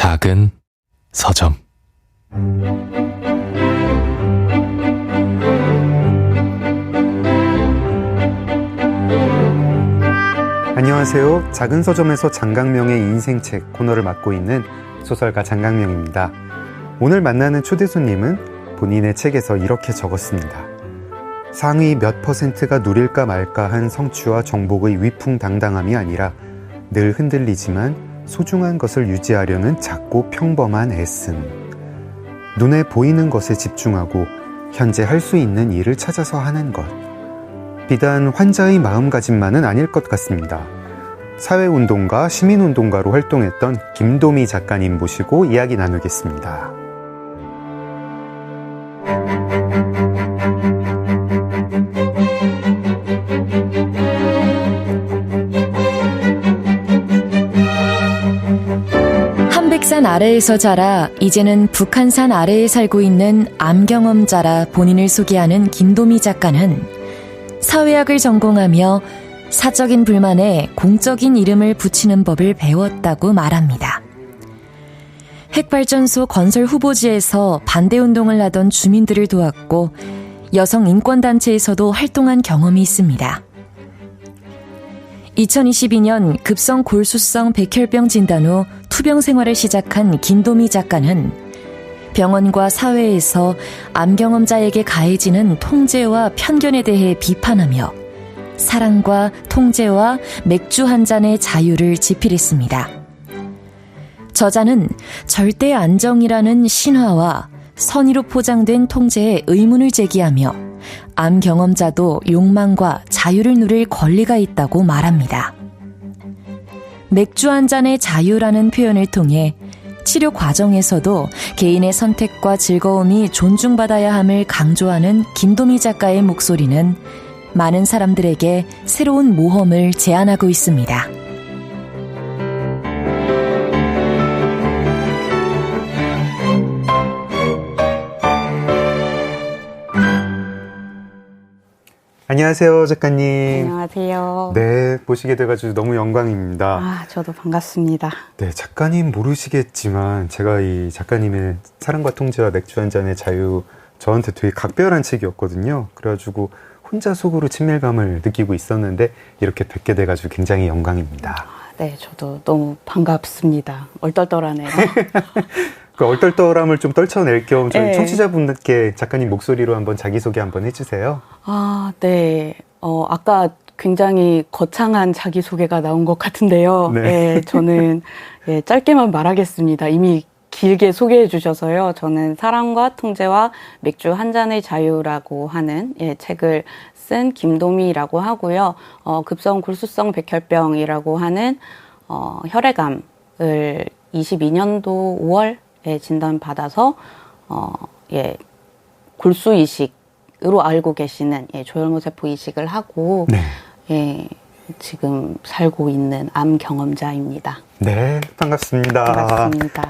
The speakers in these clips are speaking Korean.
작은 서점. 안녕하세요. 작은 서점에서 장강명의 인생책 코너를 맡고 있는 소설가 장강명입니다. 오늘 만나는 초대 손님은 본인의 책에서 이렇게 적었습니다. 상위 몇 %가 누릴까 말까 한 성취와 정복의 위풍당당함이 아니라 늘 흔들리지만 소중한 것을 유지하려는 작고 평범한 애씀. 눈에 보이는 것에 집중하고 현재 할 수 있는 일을 찾아서 하는 것. 비단 환자의 마음가짐만은 아닐 것 같습니다. 사회운동가, 시민운동가로 활동했던 김도미 작가님 모시고 이야기 나누겠습니다. 한백산 아래에서 자라 이제는 북한산 아래에 살고 있는 암경험자라 본인을 소개하는 김도미 작가는 사회학을 전공하며 사적인 불만에 공적인 이름을 붙이는 법을 배웠다고 말합니다. 핵발전소 건설 후보지에서 반대운동을 하던 주민들을 도왔고 여성 인권단체에서도 활동한 경험이 있습니다. 2022년 급성 골수성 백혈병 진단 후 투병 생활을 시작한 김도미 작가는 병원과 사회에서 암경험자에게 가해지는 통제와 편견에 대해 비판하며 사랑과 통제와 맥주 한 잔의 자유를 지필했습니다. 저자는 절대 안정이라는 신화와 선의로 포장된 통제에 의문을 제기하며 암 경험자도 욕망과 자유를 누릴 권리가 있다고 말합니다. 맥주 한 잔의 자유라는 표현을 통해 치료 과정에서도 개인의 선택과 즐거움이 존중받아야 함을 강조하는 김도미 작가의 목소리는 많은 사람들에게 새로운 모험을 제안하고 있습니다. 안녕하세요, 작가님. 안녕하세요. 네, 보시게 돼가지고 너무 영광입니다. 저도 반갑습니다. 네, 작가님 모르시겠지만 제가 이 작가님의 사랑과 통제와 맥주 한 잔의 자유 저한테 되게 각별한 책이었거든요. 그래가지고 혼자 속으로 친밀감을 느끼고 있었는데 이렇게 뵙게 돼가지고 굉장히 영광입니다. 네, 저도 너무 반갑습니다. 얼떨떨하네요. 그 얼떨떨함을 좀 떨쳐낼 겸 저희 네. 청취자분들께 작가님 목소리로 한번 자기소개 한번 해주세요. 네. 아까 굉장히 거창한 자기소개가 나온 것 같은데요. 네. 네, 저는 짧게만 말하겠습니다. 이미 길게 소개해 주셔서요. 저는 사랑과 통제와 맥주 한 잔의 자유라고 하는 책을 쓴 김도미라고 하고요. 급성 골수성 백혈병이라고 하는 혈액암을 22년도 5월에 진단받아서 골수 이식으로 알고 계시는 조혈모 세포 이식을 하고 네. 지금 살고 있는 암 경험자입니다. 네, 반갑습니다. 반갑습니다.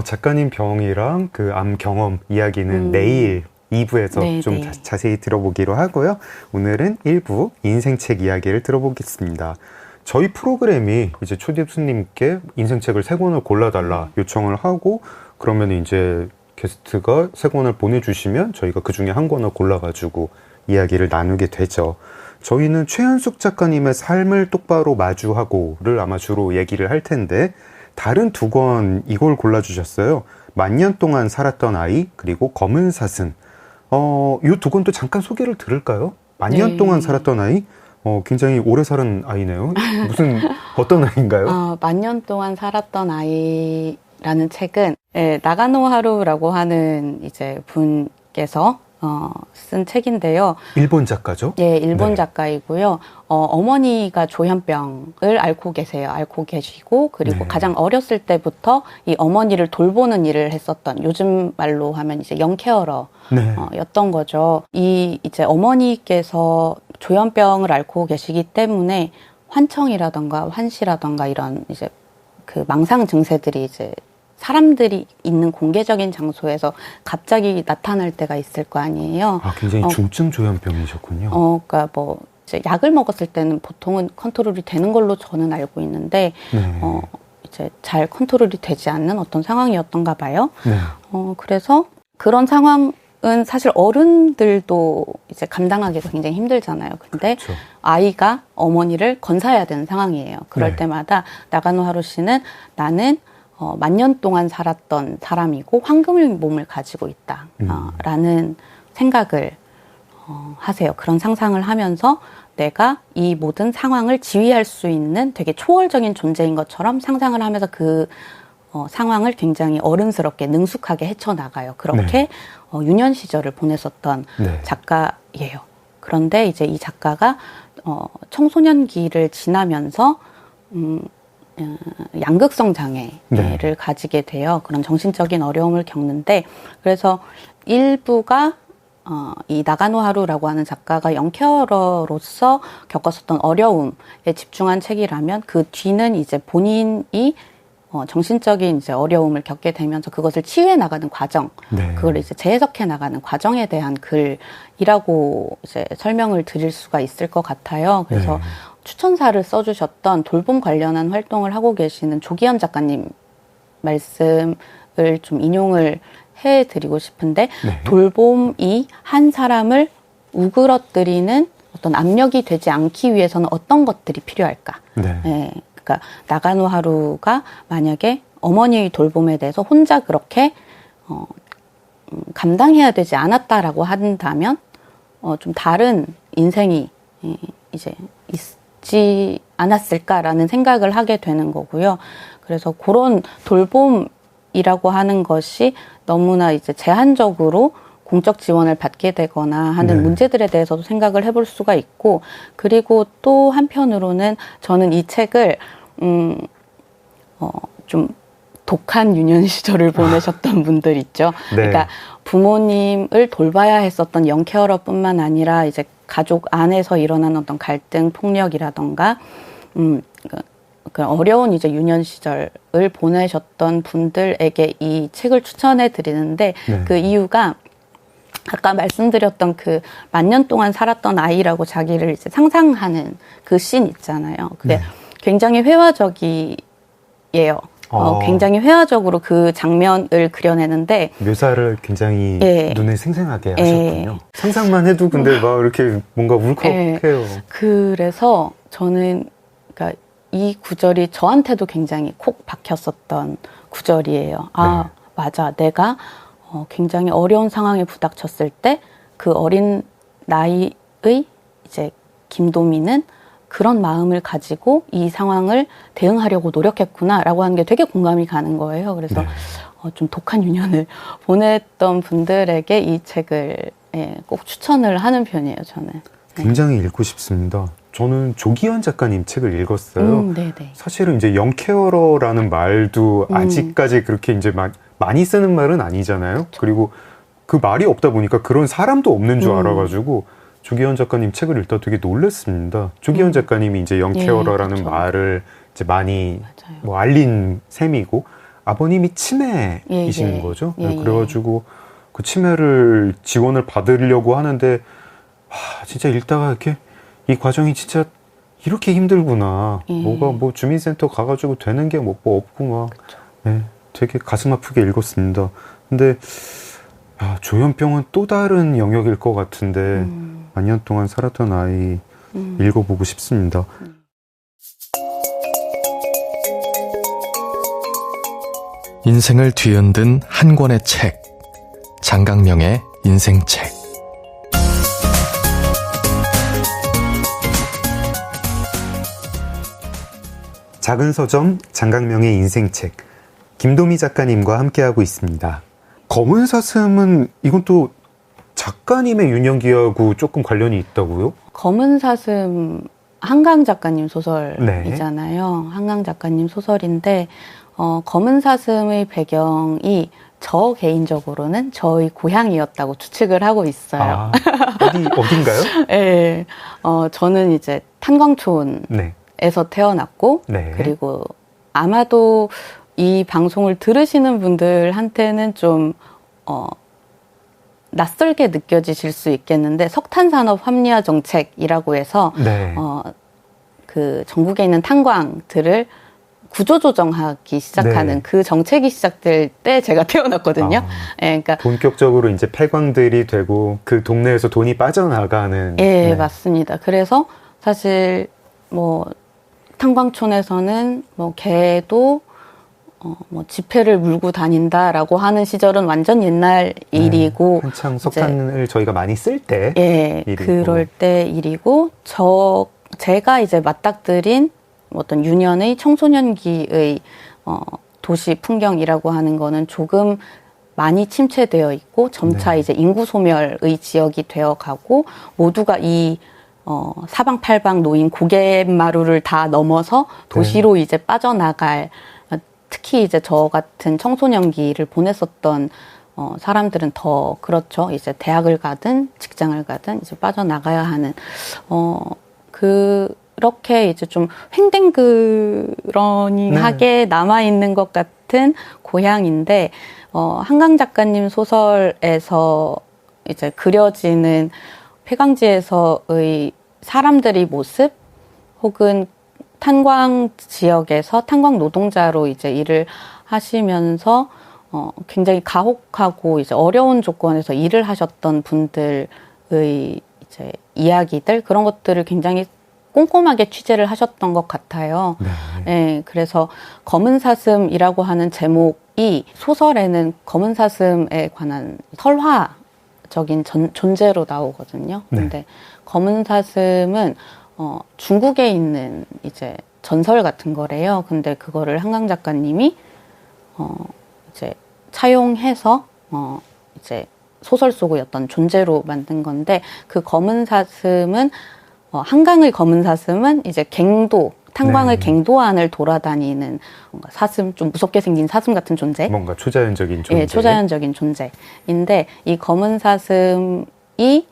작가님 병이랑 그 암 경험 이야기는 내일 2부에서 네, 좀 네. 자세히 들어보기로 하고요. 오늘은 1부 인생책 이야기를 들어보겠습니다. 저희 프로그램이 이제 초대 손님께 인생책을 3권을 골라달라 요청을 하고 그러면 이제 게스트가 3권을 보내주시면 저희가 그 중에 한 권을 골라가지고 이야기를 나누게 되죠. 저희는 최현숙 작가님의 삶을 똑바로 마주하고를 아마 주로 얘기를 할 텐데 다른 2권 이걸 골라주셨어요. 만년 동안 살았던 아이 그리고 검은 사슴. 이 2권도 잠깐 소개를 들을까요? 만년 네. 동안 살았던 아이? 굉장히 오래 살은 아이네요. 어떤 아이인가요? 만년 동안 살았던 아이라는 책은 나가노 하루라고 하는 이제 분께서 쓴 책인데요. 일본 작가죠? 예, 일본 네. 작가이고요. 어머니가 조현병을 앓고 계시고, 그리고 네. 가장 어렸을 때부터 이 어머니를 돌보는 일을 했었던, 요즘 말로 하면 이제 영케어러, 네. 였던 거죠. 이제 어머니께서 조현병을 앓고 계시기 때문에 환청이라던가 환시라던가 이런 이제 그 망상 증세들이 이제 사람들이 있는 공개적인 장소에서 갑자기 나타날 때가 있을 거 아니에요. 굉장히 중증 조현병이셨군요. 그러니까 뭐 이제 약을 먹었을 때는 보통은 컨트롤이 되는 걸로 저는 알고 있는데, 네. 이제 잘 컨트롤이 되지 않는 어떤 상황이었던가 봐요. 네. 그래서 그런 상황은 사실 어른들도 이제 감당하기가 굉장히 힘들잖아요. 근데 그렇죠. 아이가 어머니를 건사해야 되는 상황이에요. 그럴 네. 때마다 나가노 하루 씨는 나는 만년 동안 살았던 사람이고 황금의 몸을 가지고 있다. 라는 생각을 하세요. 그런 상상을 하면서 내가 이 모든 상황을 지휘할 수 있는 되게 초월적인 존재인 것처럼 상상을 하면서 그 상황을 굉장히 어른스럽게 능숙하게 헤쳐나가요. 그렇게 유년 시절을 보냈었던 네. 작가예요. 그런데 이제 이 작가가 청소년기를 지나면서 양극성 장애를 가지게 돼요. 그런 정신적인 어려움을 겪는데 그래서 일부가 이 나가노 하루라고 하는 작가가 영케어러로서 겪었었던 어려움에 집중한 책이라면 그 뒤는 이제 본인이 정신적인 이제 어려움을 겪게 되면서 그것을 치유해 나가는 과정, 네. 그걸 이제 재해석해 나가는 과정에 대한 글이라고 이제 설명을 드릴 수가 있을 것 같아요. 그래서 네. 추천사를 써주셨던 돌봄 관련한 활동을 하고 계시는 조기현 작가님 말씀을 좀 인용을 해드리고 싶은데 네. 돌봄이 한 사람을 우그러뜨리는 어떤 압력이 되지 않기 위해서는 어떤 것들이 필요할까? 네. 네, 그러니까 나가노 하루가 만약에 어머니의 돌봄에 대해서 혼자 그렇게 감당해야 되지 않았다라고 한다면 좀 다른 인생이 이제 있지 않았을까라는 생각을 하게 되는 거고요. 그래서 그런 돌봄이라고 하는 것이 너무나 이제 제한적으로 공적 지원을 받게 되거나 하는 네. 문제들에 대해서도 생각을 해볼 수가 있고, 그리고 또 한편으로는 저는 이 책을 좀 독한 유년 시절을 보내셨던 분들 있죠. 네. 그러니까 부모님을 돌봐야 했었던 영케어러뿐만 아니라 이제 가족 안에서 일어나는 어떤 갈등, 폭력이라던가 그 어려운 이제 유년 시절을 보내셨던 분들에게 이 책을 추천해 드리는데 네. 그 이유가 아까 말씀드렸던 그 만년 동안 살았던 아이라고 자기를 이제 상상하는 그 씬 있잖아요. 그게 네. 굉장히 회화적이에요. 굉장히 회화적으로 그 장면을 그려내는데 묘사를 굉장히 예. 눈에 생생하게 예. 하셨군요. 상상만 해도 근데 막 이렇게 뭔가 울컥해요. 그래서 저는 그러니까 이 구절이 저한테도 굉장히 콕 박혔었던 구절이에요. 아, 네. 맞아. 내가 굉장히 어려운 상황에 부닥쳤을 때 그 어린 나이의 이제 김도미는 그런 마음을 가지고 이 상황을 대응하려고 노력했구나라고 하는 게 되게 공감이 가는 거예요. 그래서 네. 좀 독한 유년을 보냈던 분들에게 이 책을 꼭 추천을 하는 편이에요, 저는. 굉장히 읽고 싶습니다. 저는 조기현 작가님 책을 읽었어요. 네네. 사실은 이제 영케어러라는 말도 아직까지 그렇게 이제 많이 쓰는 말은 아니잖아요. 그렇죠. 그리고 그 말이 없다 보니까 그런 사람도 없는 줄 알아가지고 조기현 작가님 책을 읽다 되게 놀랐습니다. 조기현 작가님이 이제 영케어러라는 그렇죠. 말을 이제 많이 맞아요. 뭐 알린 셈이고 아버님이 치매이신 거죠. 그래가지고 그 치매를 지원을 받으려고 하는데 진짜 읽다가 이렇게 이 과정이 진짜 이렇게 힘들구나. 뭐가 뭐 주민센터 가가지고 되는 게 뭐 없고 막 네, 되게 가슴 아프게 읽었습니다. 근데 조현병은 또 다른 영역일 것 같은데 몇 년 동안 살았던 아이 읽어보고 싶습니다. 인생을 뒤흔든 한 권의 책. 장강명의 인생책. 작은 서점 장강명의 인생책, 김도미 작가님과 함께하고 있습니다. 검은 사슴은 이건 또 작가님의 유년기하고 조금 관련이 있다고요? 검은 사슴 한강 작가님 소설이잖아요. 네. 한강 작가님 소설인데 검은 사슴의 배경이 저 개인적으로는 저희 고향이었다고 추측을 하고 있어요. 어딘가요? 네, 저는 이제 탄광촌 네. 에서 태어났고 네. 그리고 아마도 이 방송을 들으시는 분들한테는 좀 낯설게 느껴지실 수 있겠는데 석탄산업 합리화 정책이라고 해서 네. 그 전국에 있는 탄광들을 구조조정하기 시작하는 네. 그 정책이 시작될 때 제가 태어났거든요. 예, 그러니까 본격적으로 이제 폐광들이 되고 그 동네에서 돈이 빠져나가는. 예, 맞습니다. 그래서 사실 뭐 탄광촌에서는 뭐 개도 뭐 지폐를 물고 다닌다라고 하는 시절은 완전 옛날 일이고 한창 석탄을 저희가 많이 쓸 때. 예, 일이고. 그럴 때 일이고 제가 이제 맞닥뜨린 어떤 유년의 청소년기의 도시 풍경이라고 하는 거는 조금 많이 침체되어 있고 점차 네. 이제 인구 소멸의 지역이 되어가고 모두가 이 사방팔방 놓인 고갯마루를 다 넘어서 도시로 이제 빠져나갈 특히 이제 저 같은 청소년기를 보냈었던 사람들은 더 그렇죠. 이제 대학을 가든 직장을 가든 이제 빠져나가야 하는 그렇게 이제 좀 횡댕그러니하게 남아있는 것 같은 고향인데 한강 작가님 소설에서 이제 그려지는 폐광지에서의 사람들의 모습 혹은 탄광 지역에서 탄광 노동자로 이제 일을 하시면서 굉장히 가혹하고 이제 어려운 조건에서 일을 하셨던 분들의 이제 이야기들 그런 것들을 굉장히 꼼꼼하게 취재를 하셨던 것 같아요. 네. 네, 그래서 검은 사슴이라고 하는 제목이 소설에는 검은 사슴에 관한 설화적인 존재로 나오거든요. 네. 근데 검은 사슴은 중국에 있는 이제 전설 같은 거래요. 근데 그거를 한강 작가님이 이제 차용해서 이제 소설 속의 어떤 존재로 만든 건데 그 검은 사슴은 한강의 검은 사슴은 이제 갱도 탄광의 갱도안을 돌아다니는 뭔가 사슴 좀 무섭게 생긴 사슴 같은 존재. 뭔가 초자연적인 존재. 예, 초자연적인 존재인데 이 검은 사슴이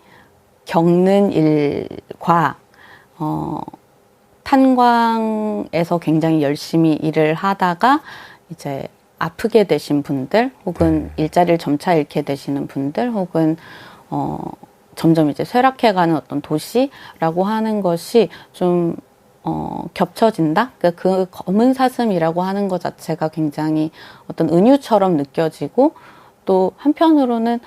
겪는 일과 탄광에서 굉장히 열심히 일을 하다가 이제 아프게 되신 분들 혹은 일자리를 점차 잃게 되시는 분들 혹은 점점 이제 쇠락해가는 어떤 도시라고 하는 것이 좀 겹쳐진다. 그러니까 그 검은 사슴이라고 하는 것 자체가 굉장히 어떤 은유처럼 느껴지고 또 한편으로는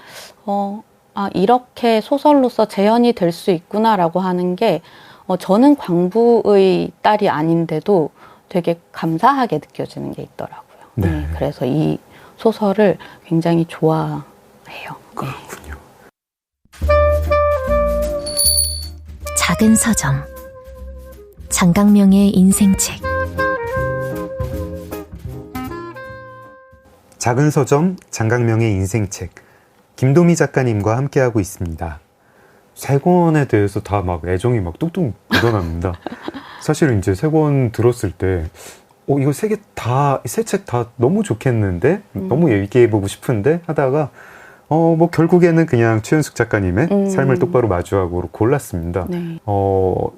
이렇게 소설로서 재현이 될 수 있구나라고 하는 게 저는 광부의 딸이 아닌데도 되게 감사하게 느껴지는 게 있더라고요. 네. 그래서 이 소설을 굉장히 좋아해요. 그렇군요. 작은 서점 장강명의 인생책 작은 서점 장강명의 인생책 김도미 작가님과 함께하고 있습니다. 세 권에 대해서 다 막 애정이 막 뚝뚝 묻어납니다. 사실은 이제 세 권 들었을 때 이거 세 책 다 너무 좋겠는데 너무 얘기해보고 싶은데 하다가 뭐 결국에는 그냥 최은숙 작가님의 삶을 똑바로 마주하고 골랐습니다. 네.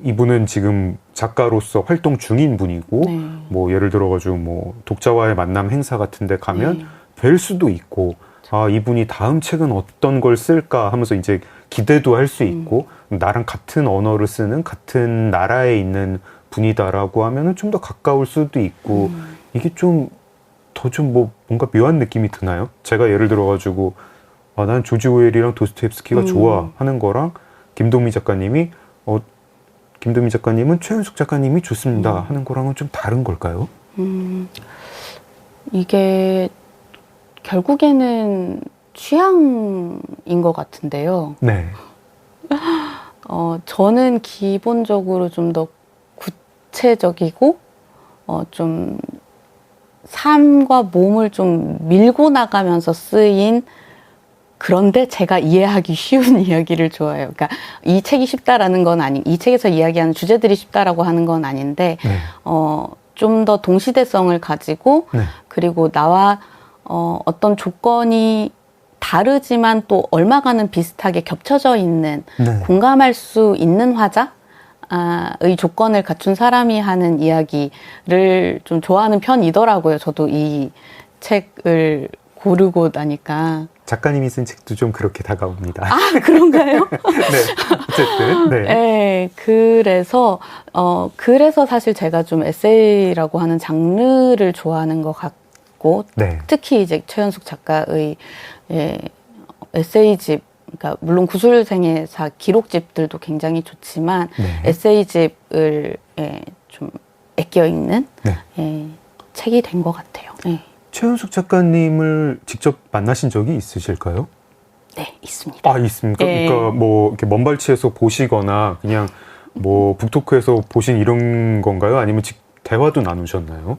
이분은 지금 작가로서 활동 중인 분이고 네. 뭐 예를 들어가지고 뭐 독자와의 만남 행사 같은 데 가면 뵐 수도 있고 이분이 다음 책은 어떤 걸 쓸까 하면서 이제 기대도 할 수 있고 나랑 같은 언어를 쓰는 같은 나라에 있는 분이다라고 하면은 좀 더 가까울 수도 있고 이게 좀 뭐 뭔가 묘한 느낌이 드나요? 제가 예를 들어가지고 난 조지 오웰이랑 도스토옙스키가 좋아 하는 거랑 김도미 작가님이 김도미 작가님은 최은숙 작가님이 좋습니다 하는 거랑은 좀 다른 걸까요? 이게 결국에는 취향인 것 같은데요. 네. 저는 기본적으로 좀 더 구체적이고 좀 삶과 몸을 좀 밀고 나가면서 쓰인 그런데 제가 이해하기 쉬운 이야기를 좋아해요. 그러니까 이 책이 쉽다라는 건 이 책에서 이야기하는 주제들이 쉽다라고 하는 건 아닌데 네. 좀 더 동시대성을 가지고 네. 그리고 나와 어떤 조건이 다르지만 또 얼마간은 비슷하게 겹쳐져 있는 네. 공감할 수 있는 화자의 조건을 갖춘 사람이 하는 이야기를 좀 좋아하는 편이더라고요. 저도 이 책을 고르고 나니까. 작가님이 쓴 책도 좀 그렇게 다가옵니다. 아, 그런가요? 네, 어쨌든. 네. 네, 그래서 사실 제가 좀 에세이라고 하는 장르를 좋아하는 것 같고, 네. 특히 이제 최연숙 작가의 에세이집, 그러니까 물론 구술생의 사 기록집들도 굉장히 좋지만, 네. 에세이집을 좀 애껴 읽는 네. 책이 된 것 같아요. 네. 최연숙 작가님을 직접 만나신 적이 있으실까요? 네, 있습니다. 아, 있습니까? 네. 그러니까 뭐 이렇게 먼발치에서 보시거나 그냥 뭐 북토크에서 보신 이런 건가요? 아니면 대화도 나누셨나요?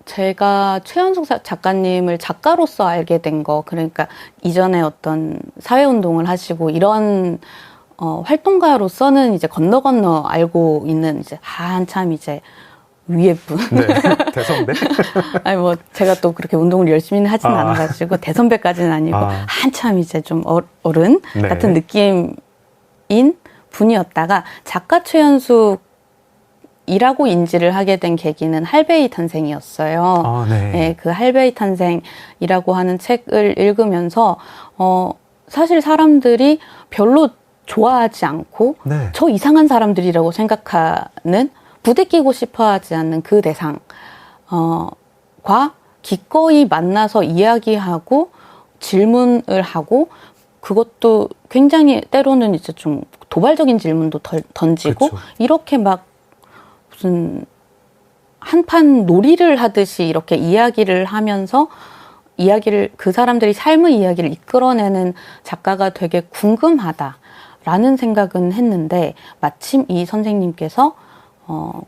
제가 최연숙 작가님을 작가로서 알게 된 거, 그러니까 이전에 어떤 사회운동을 하시고 이런 활동가로서는 이제 건너 알고 있는 이제 한참 이제 위에 분. 네. 대선배? 아니, 뭐, 제가 또 그렇게 운동을 열심히 하진 않아가지고, 대선배까지는 아니고, 한참 이제 좀 어른 네. 같은 느낌인 분이었다가, 작가 최연숙이라고 인지를 하게 된 계기는 할베이 탄생이었어요. 아, 네. 네, 그 할베이 탄생이라고 하는 책을 읽으면서, 사실 사람들이 별로 좋아하지 않고, 네. 저 이상한 사람들이라고 생각하는, 부대끼고 싶어 하지 않는 그 대상, 과 기꺼이 만나서 이야기하고 질문을 하고 그것도 굉장히 때로는 이제 좀 도발적인 질문도 던지고 그렇죠. 이렇게 막 무슨 한판 놀이를 하듯이 이렇게 이야기를 하면서 그 사람들이 삶의 이야기를 이끌어내는 작가가 되게 궁금하다라는 생각은 했는데 마침 이 선생님께서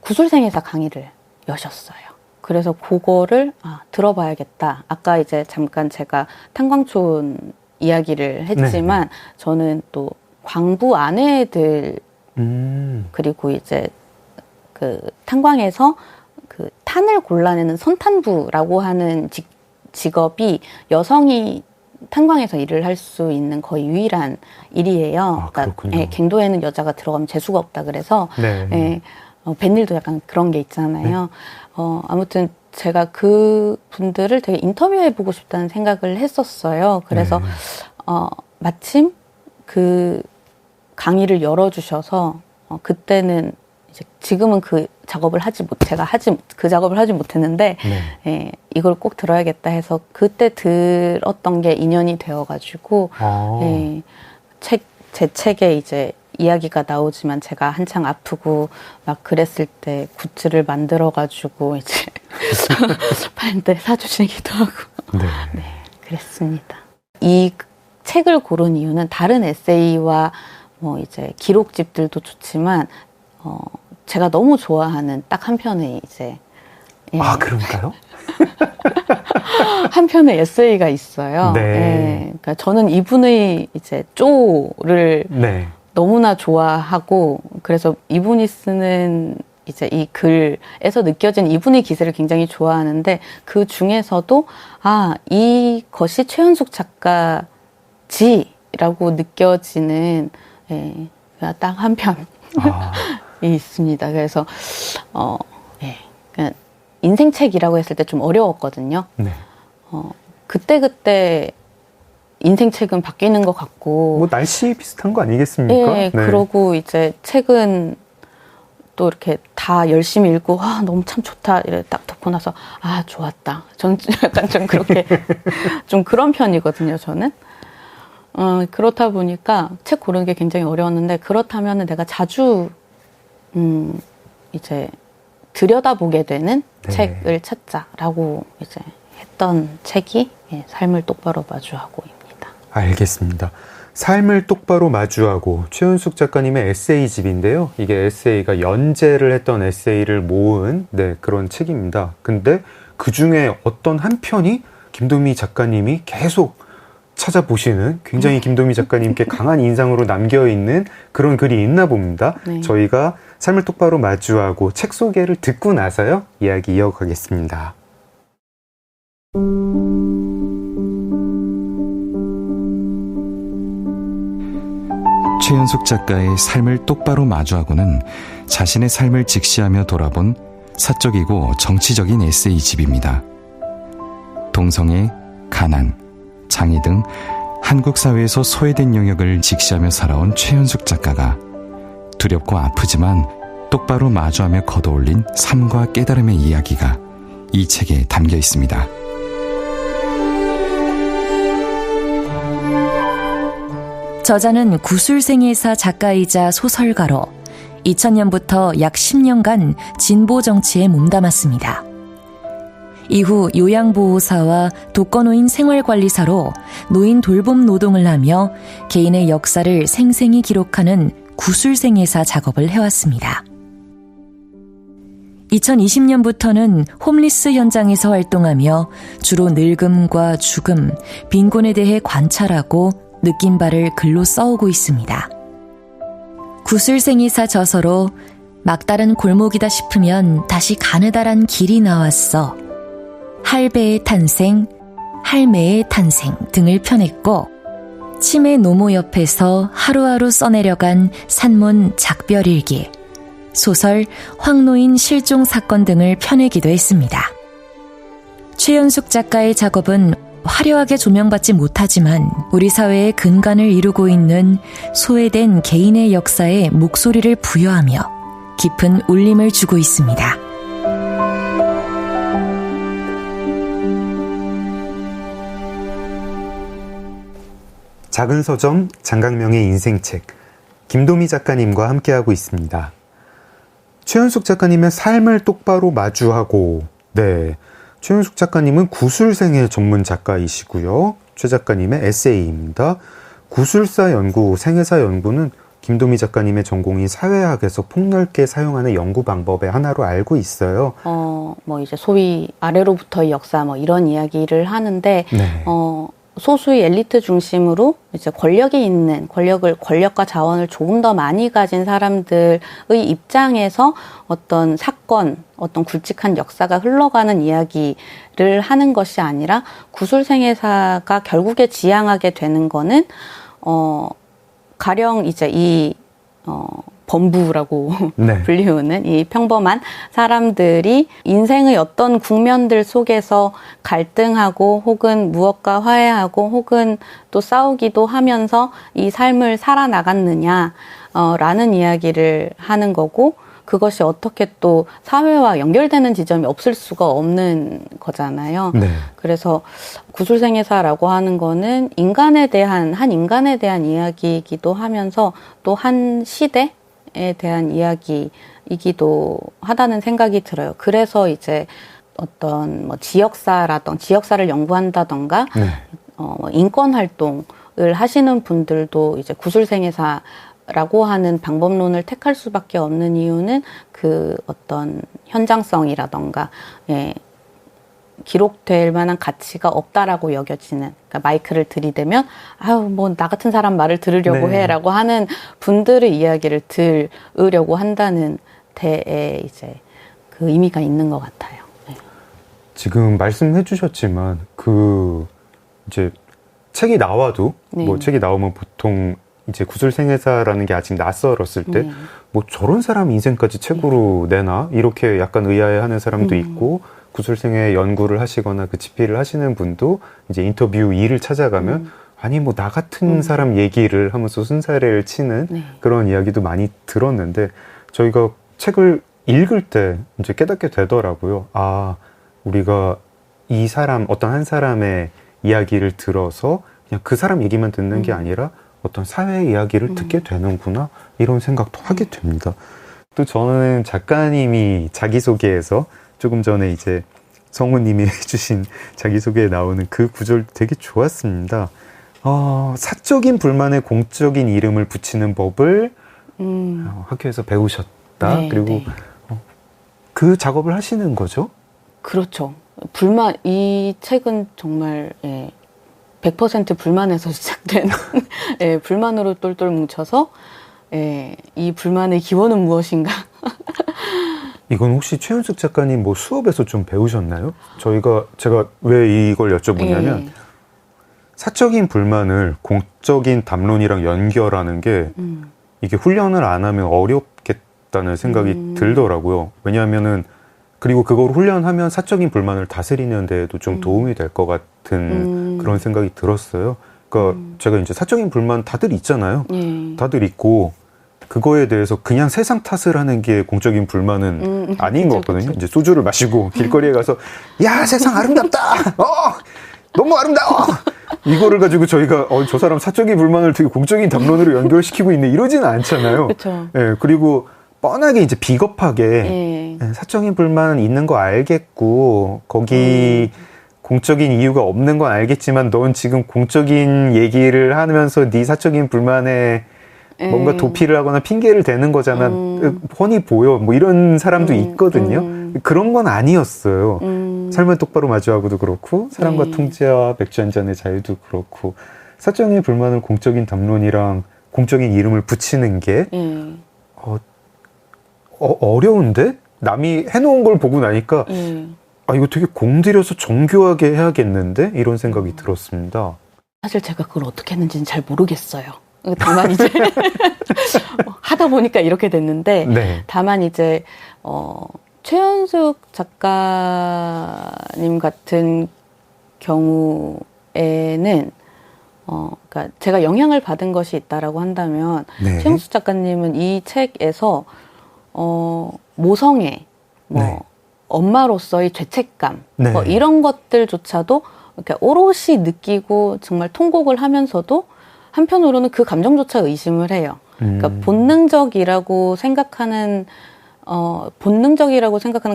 구술생애사 강의를 여셨어요. 그래서 그거를 들어봐야겠다. 아까 이제 잠깐 제가 탄광촌 이야기를 했지만 네. 저는 또 광부 아내들 그리고 이제 그 탄광에서 그 탄을 골라내는 선탄부라고 하는 직업이 여성이 탄광에서 일을 할 수 있는 거의 유일한 일이에요. 그러니까 갱도에는 여자가 들어가면 재수가 없다 그래서 네. 벤일도 약간 그런 게 있잖아요. 네. 아무튼 제가 그 분들을 되게 인터뷰해보고 싶다는 생각을 했었어요. 그래서, 네. 마침 그 강의를 열어주셔서, 그때는 이제 지금은 그 작업을 그 작업을 하지 못했는데, 네. 이걸 꼭 들어야겠다 해서 그때 들었던 게 인연이 되어가지고, 제 책에 이제 이야기가 나오지만 제가 한창 아프고 막 그랬을 때 굿즈를 만들어가지고 이제 팔때 사주시기도 하고 네, 그랬습니다. 이 책을 고른 이유는 다른 에세이와 뭐 이제 기록집들도 좋지만 제가 너무 좋아하는 딱 한 편의 이제 그런가요? 한 편의 에세이가 있어요. 네. 그러니까 저는 이분의 이제 쪼를 너무나 좋아하고 그래서 이분이 쓰는 이제 이 글에서 느껴진 이분의 기세를 굉장히 좋아하는데 그 중에서도 이것이 최연숙 작가지라고 느껴지는 딱 한 편이 있습니다. 그래서 그냥 인생책이라고 했을 때 좀 어려웠거든요. 네. 그때 인생책은 바뀌는 것 같고. 뭐 날씨 비슷한 거 아니겠습니까? 네. 그러고 이제 책은 또 이렇게 다 열심히 읽고, 너무 참 좋다. 이래 딱 덮고 나서, 좋았다. 저는 약간 좀 그렇게, 좀 그런 편이거든요, 저는. 그렇다 보니까 책 고르는 게 굉장히 어려웠는데, 그렇다면 내가 자주, 이제 들여다보게 되는 책을 찾자라고 이제 했던 책이 삶을 똑바로 마주하고입니다. 알겠습니다. 삶을 똑바로 마주하고 최연숙 작가님의 에세이집인데요. 이게 에세이가 연재를 했던 에세이를 모은 그런 책입니다. 근데 그 중에 어떤 한 편이 김도미 작가님이 계속 찾아보시는 굉장히 김도미 작가님께 강한 인상으로 남겨있는 그런 글이 있나 봅니다. 네. 저희가 삶을 똑바로 마주하고 책 소개를 듣고 나서요. 이야기 이어가겠습니다. 최연숙 작가의 삶을 똑바로 마주하고는 자신의 삶을 직시하며 돌아본 사적이고 정치적인 에세이집입니다. 동성애, 가난, 장애 등 한국 사회에서 소외된 영역을 직시하며 살아온 최연숙 작가가 두렵고 아프지만 똑바로 마주하며 걷어올린 삶과 깨달음의 이야기가 이 책에 담겨 있습니다. 저자는 구술생애사 작가이자 소설가로 2000년부터 약 10년간 진보 정치에 몸담았습니다. 이후 요양보호사와 독거노인 생활관리사로 노인 돌봄 노동을 하며 개인의 역사를 생생히 기록하는 구술생애사 작업을 해왔습니다. 2020년부터는 홈리스 현장에서 활동하며 주로 늙음과 죽음, 빈곤에 대해 관찰하고 느낀 바를 글로 써오고 있습니다. 구술생애사 저서로 막다른 골목이다 싶으면 다시 가느다란 길이 나왔어, 할배의 탄생, 할매의 탄생 등을 펴냈고 치매 노모 옆에서 하루하루 써내려간 산문 작별일기, 소설 황노인 실종 사건 등을 펴내기도 했습니다. 최연숙 작가의 작업은 화려하게 조명받지 못하지만 우리 사회의 근간을 이루고 있는 소외된 개인의 역사에 목소리를 부여하며 깊은 울림을 주고 있습니다. 작은 서점 장강명의 인생책, 김도미 작가님과 함께하고 있습니다. 최연숙 작가님의 삶을 똑바로 마주하고, 최연숙 작가님은 구술생애 전문 작가이시고요. 최 작가님의 에세이입니다. 구술사 연구, 생애사 연구는 김도미 작가님의 전공인 사회학에서 폭넓게 사용하는 연구 방법의 하나로 알고 있어요. 이제 소위 아래로부터의 역사 이런 이야기를 하는데, 소수의 엘리트 중심으로 이제 권력이 있는, 권력과 자원을 조금 더 많이 가진 사람들의 입장에서 어떤 사건, 어떤 굵직한 역사가 흘러가는 이야기를 하는 것이 아니라 구술생애사가 결국에 지향하게 되는 거는, 가령 이제 범부라고 불리우는 이 평범한 사람들이 인생의 어떤 국면들 속에서 갈등하고 혹은 무엇과 화해하고 혹은 또 싸우기도 하면서 이 삶을 살아나갔느냐 라는 이야기를 하는 거고, 그것이 어떻게 또 사회와 연결되는 지점이 없을 수가 없는 거잖아요. 그래서 구술생애사라고 하는 거는 한 인간에 대한 이야기이기도 하면서 또 한 시대에 대한 이야기이기도 하다는 생각이 들어요. 그래서 이제 어떤 지역사를 연구한다던가 인권 활동을 하시는 분들도 이제 구술생애사라고 하는 방법론을 택할 수밖에 없는 이유는 그 어떤 현장성이라던가 기록될 만한 가치가 없다라고 여겨지는, 그러니까 마이크를 들이대면 나 같은 사람 말을 들으려고 해라고 하는 분들의 이야기를 들으려고 한다는 데에 이제 그 의미가 있는 것 같아요. 지금 말씀해 주셨지만 이제 책이 나와도 책이 나오면 보통 이제 구술생애사라는 게 아직 낯설었을 때 저런 사람 인생까지 책으로 내나 이렇게 약간 의아해하는 사람도 있고, 구술생애 연구를 하시거나 그 집필을 하시는 분도 이제 인터뷰 2를 찾아가면 나 같은 사람 얘기를 하면서 순사례를 치는 그런 이야기도 많이 들었는데, 저희가 책을 읽을 때 이제 깨닫게 되더라고요. 우리가 어떤 한 사람의 이야기를 들어서 그냥 그 사람 얘기만 듣는 게 아니라 어떤 사회의 이야기를 듣게 되는구나, 이런 생각도 하게 됩니다. 또 저는 작가님이 자기소개에서 조금 전에 이제 성우님이 해주신 자기소개에 나오는 그 구절 되게 좋았습니다. 사적인 불만에 공적인 이름을 붙이는 법을 학교에서 배우셨다. 그리고 그 작업을 하시는 거죠? 그렇죠. 이 책은 정말 100% 불만에서 시작된 불만으로 똘똘 뭉쳐서 이 불만의 기원은 무엇인가. 이건 혹시 최연숙 작가님 수업에서 좀 배우셨나요? 제가 왜 이걸 여쭤보냐면, 사적인 불만을 공적인 담론이랑 연결하는 게 이게 훈련을 안 하면 어렵겠다는 생각이 들더라고요. 왜냐하면은, 그리고 그걸 훈련하면 사적인 불만을 다스리는 데에도 좀 도움이 될 것 같은 그런 생각이 들었어요. 그러니까 제가 이제 사적인 불만 다들 있잖아요. 다들 있고 그거에 대해서 그냥 세상 탓을 하는 게 공적인 불만은 아닌 것 같거든요. 이제 소주를 마시고 길거리에 가서 야 세상 아름답다. 너무 아름다워. 이거를 가지고 저희가 저 사람 사적인 불만을 되게 공적인 담론으로 연결시키고 있네 이러지는 않잖아요. 그렇죠. 예, 그리고 뻔하게 이제 비겁하게 사적인 불만은 있는 거 알겠고 거기 공적인 이유가 없는 건 알겠지만 넌 지금 공적인 얘기를 하면서 네 사적인 불만에 뭔가 도피를 하거나 핑계를 대는 거잖아. 뻔히 보여. 뭐 이런 사람도 있거든요. 그런 건 아니었어요. 삶을 똑바로 마주하고도 그렇고 사람과 통제와 맥주 한 잔의 자유도 그렇고 사적인 불만을 공적인 담론이랑 공적인 이름을 붙이는 게 어려운데? 남이 해놓은 걸 보고 나니까 이거 되게 공들여서 정교하게 해야겠는데? 이런 생각이 들었습니다. 사실 제가 그걸 어떻게 했는지는 잘 모르겠어요. 다만 이제 하다 보니까 이렇게 됐는데 네. 다만 이제 최연숙 작가님 같은 경우에는 그러니까 제가 영향을 받은 것이 있다라고 한다면 네. 최연숙 작가님은 이 책에서 모성애, 네. 엄마로서의 죄책감, 네. 이런 것들조차도 이렇게 오롯이 느끼고 정말 통곡을 하면서도 한편으로는 그 감정조차 의심을 해요. 그러니까 본능적이라고 생각하는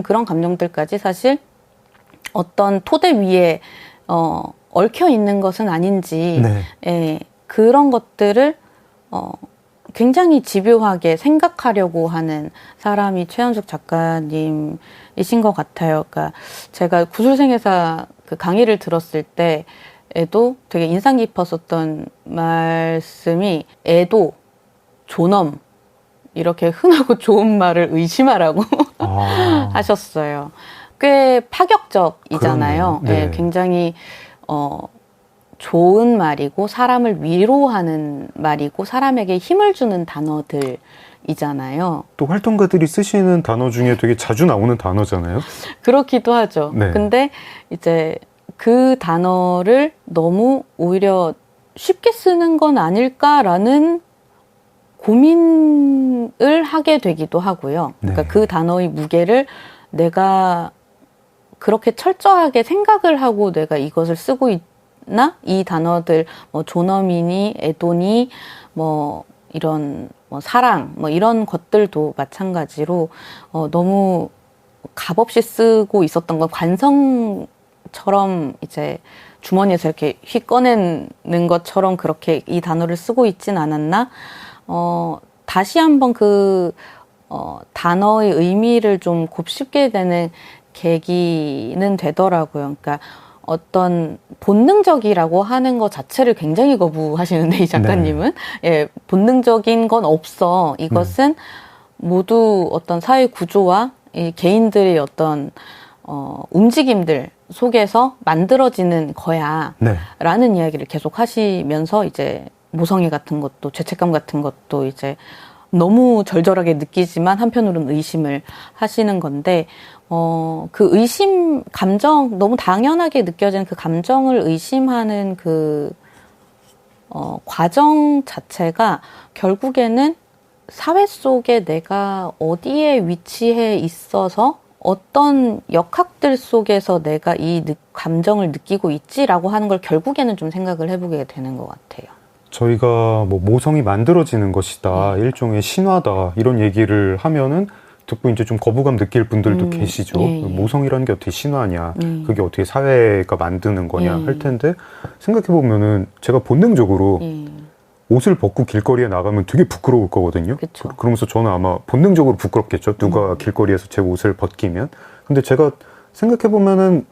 그런 감정들까지 사실 어떤 토대 위에 얽혀 있는 것은 아닌지, 네. 그런 것들을 굉장히 집요하게 생각하려고 하는 사람이 최연숙 작가님이신 것 같아요. 그러니까 제가 구술생애사 그 강의를 들었을 때에도 되게 인상 깊었었던 말씀이 애도, 존엄, 이렇게 흔하고 좋은 말을 의심하라고 하셨어요. 꽤 파격적이잖아요. 네. 굉장히 좋은 말이고 사람을 위로하는 말이고 사람에게 힘을 주는 단어들이잖아요. 또 활동가들이 쓰시는 단어 중에 되게 자주 나오는 단어잖아요. 그렇기도 하죠. 네. 근데 이제 그 단어를 너무 오히려 쉽게 쓰는 건 아닐까라는 고민을 하게 되기도 하고요. 그러니까 네. 그 단어의 무게를 내가 그렇게 철저하게 생각을 하고 내가 이것을 쓰고 있나? 이 단어들, 존엄이니, 애도니, 이런, 사랑, 이런 것들도 마찬가지로, 너무 값없이 쓰고 있었던 건 관성처럼 이제 주머니에서 이렇게 휙 꺼내는 것처럼 그렇게 이 단어를 쓰고 있진 않았나? 다시 한번 단어의 의미를 좀 곱씹게 되는 계기는 되더라고요. 그러니까 어떤 본능적이라고 하는 것 자체를 굉장히 거부하시는데 이 작가님은 본능적인 건 없어. 이것은 모두 어떤 사회 구조와 이 개인들의 어떤 움직임들 속에서 만들어지는 거야. 라는 이야기를 계속 하시면서 이제 모성애 같은 것도 죄책감 같은 것도 이제 너무 절절하게 느끼지만 한편으로는 의심을 하시는 건데 그 의심 감정 너무 당연하게 느껴지는 그 감정을 의심하는 그 과정 자체가 결국에는 사회 속에 내가 어디에 위치해 있어서 어떤 역학들 속에서 내가 이 감정을 느끼고 있지라고 하는 걸 결국에는 좀 생각을 해보게 되는 것 같아요. 저희가 모성이 만들어지는 것이다, 일종의 신화다 이런 얘기를 하면은 듣고 이제 좀 거부감 느낄 분들도 계시죠. 모성이라는 게 어떻게 신화냐, 그게 어떻게 사회가 만드는 거냐 할 텐데 생각해 보면은 제가 본능적으로 옷을 벗고 길거리에 나가면 되게 부끄러울 거거든요. 그쵸. 그러면서 저는 아마 본능적으로 부끄럽겠죠. 누가 길거리에서 제 옷을 벗기면. 근데 제가 생각해 보면은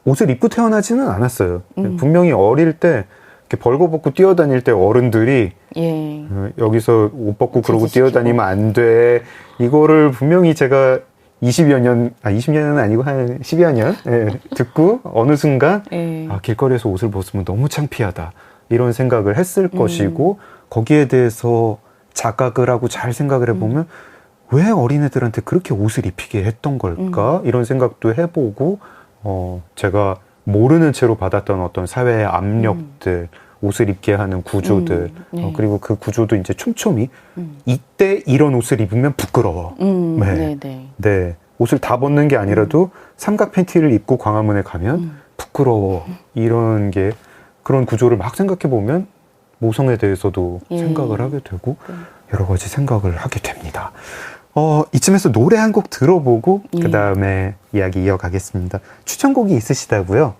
옷을 입고 태어나지는 않았어요. 분명히 어릴 때 이렇게 벌거벗고 뛰어다닐 때 어른들이 여기서 옷 벗고 그러고 뛰어다니면 안 돼. 이거를 분명히 제가 20년은 아니고 한 10여 년 듣고 어느 순간 길거리에서 옷을 벗으면 너무 창피하다. 이런 생각을 했을 것이고 거기에 대해서 자각을 하고 잘 생각을 해보면 왜 어린애들한테 그렇게 옷을 입히게 했던 걸까? 이런 생각도 해보고 제가 모르는 채로 받았던 어떤 사회의 압력들, 옷을 입게 하는 구조들, 네. 그리고 그 구조도 이제 촘촘히 이때 이런 옷을 입으면 부끄러워. 네. 네. 옷을 다 벗는 게 아니라도 삼각 팬티를 입고 광화문에 가면 부끄러워. 이런 게 그런 구조를 막 생각해 보면 모성에 대해서도 생각을 하게 되고 여러 가지 생각을 하게 됩니다. 이쯤에서 노래 한 곡 들어보고 그 다음에 이야기 이어가겠습니다. 추천곡이 있으시다고요?